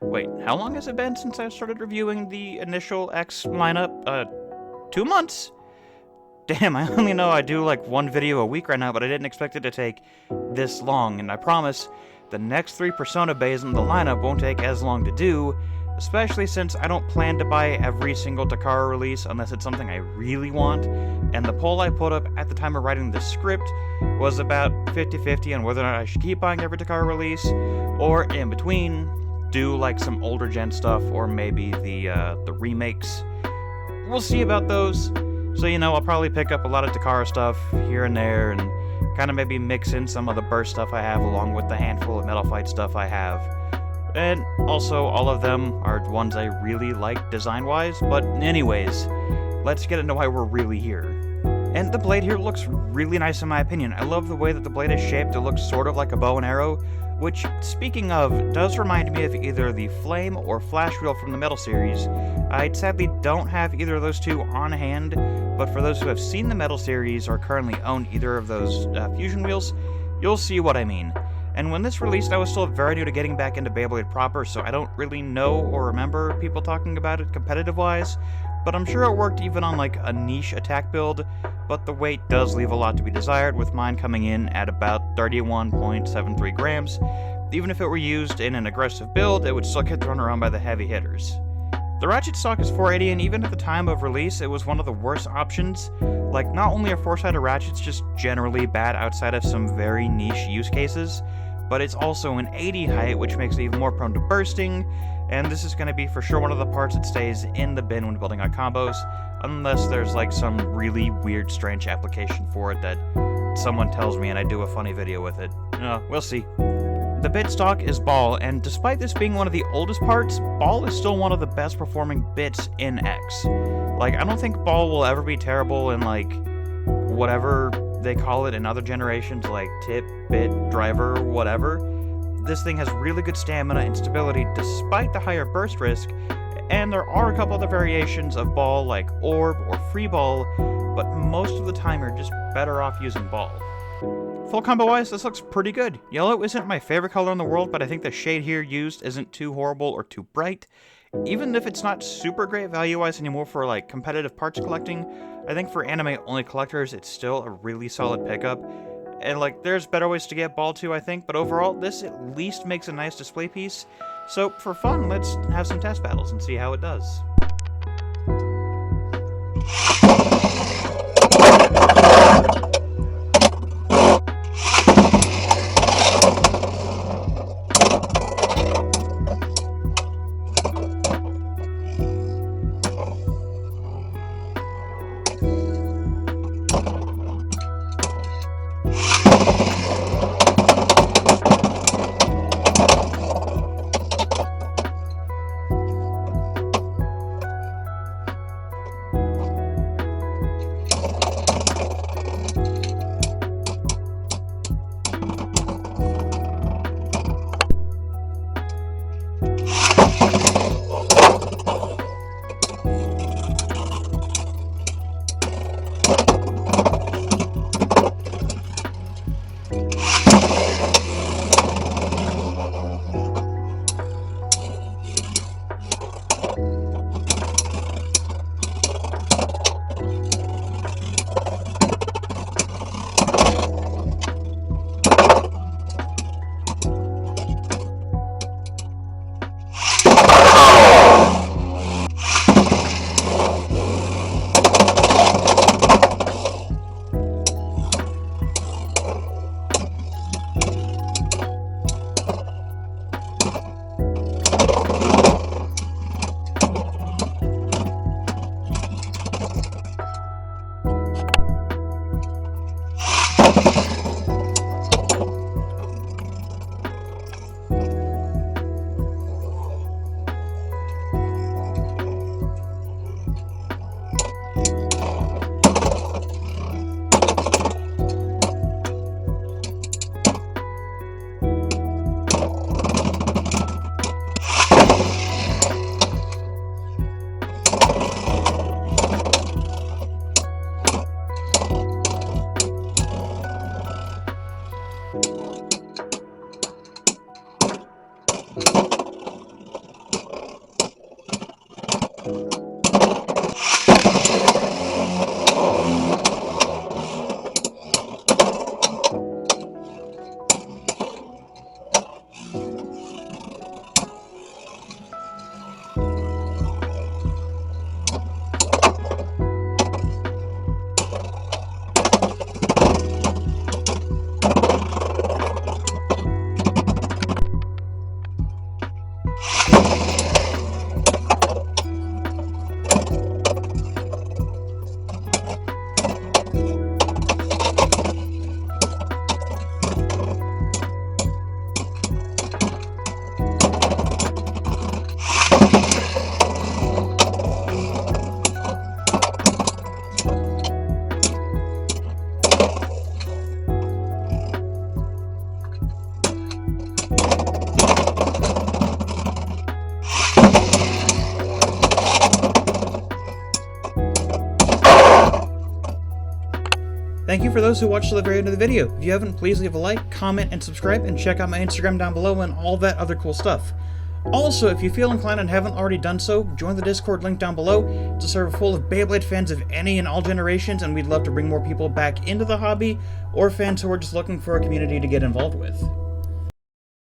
Wait, how long has it been since I started reviewing the initial X lineup? 2 months? Damn, I only know I do like one video a week right now, but I didn't expect it to take this long, and I promise the next 3 Persona bays in the lineup won't take as long to do, especially since I don't plan to buy every single Takara release unless it's something I really want, and the poll I put up at the time of writing the script was about 50-50 on whether or not I should keep buying every Takara release, or in between, do like some older gen stuff, or maybe the remakes. We'll see about those. So, I'll probably pick up a lot of Takara stuff here and there, and kind of maybe mix in some of the Burst stuff I have along with the handful of Metal Fight stuff I have. And also, all of them are ones I really like design-wise, but anyways, let's get into why we're really here. And the blade here looks really nice in my opinion. I love the way that the blade is shaped. It looks sort of like a bow and arrow, which, speaking of, does remind me of either the Flame or Flash Wheel from the Metal series. I sadly don't have either of those two on hand, but for those who have seen the Metal series or currently own either of those fusion wheels, you'll see what I mean. And when this released, I was still very new to getting back into Beyblade proper, so I don't really know or remember people talking about it competitive-wise, but I'm sure it worked even on like a niche attack build, but the weight does leave a lot to be desired, with mine coming in at about 31.73 grams. Even if it were used in an aggressive build, it would still get thrown around by the heavy hitters. The ratchet stock is 480, and even at the time of release, it was one of the worst options. Like, not only are 4-sided ratchets just generally bad outside of some very niche use cases, but it's also an 80 height, which makes it even more prone to bursting, and this is going to be for sure one of the parts that stays in the bin when building out combos, unless there's like some really weird, strange application for it that someone tells me and I do a funny video with it. We'll see. The bit stock is Ball, and despite this being one of the oldest parts, Ball is still one of the best performing bits in X. Like, I don't think Ball will ever be terrible in like whatever they call it in other generations, like tip, bit, driver, whatever. This thing has really good stamina and stability despite the higher burst risk, and there are a couple other variations of Ball like Orb or Free Ball, but most of the time you're just better off using Ball. Full combo wise, this looks pretty good. Yellow isn't my favorite color in the world, but I think the shade here used isn't too horrible or too bright. Even if it's not super great value-wise anymore for like competitive parts collecting, I think for anime-only collectors, it's still a really solid pickup. And like, there's better ways to get Ball too, I think, but overall, this at least makes a nice display piece. So for fun, let's have some test battles and see how it does. Thank you for those who watched to the very end of the video. If you haven't, please leave a like, comment, and subscribe, and check out my Instagram down below and all that other cool stuff. Also, if you feel inclined and haven't already done so, join the Discord link down below. It's a server full of Beyblade fans of any and all generations, and we'd love to bring more people back into the hobby, or fans who are just looking for a community to get involved with.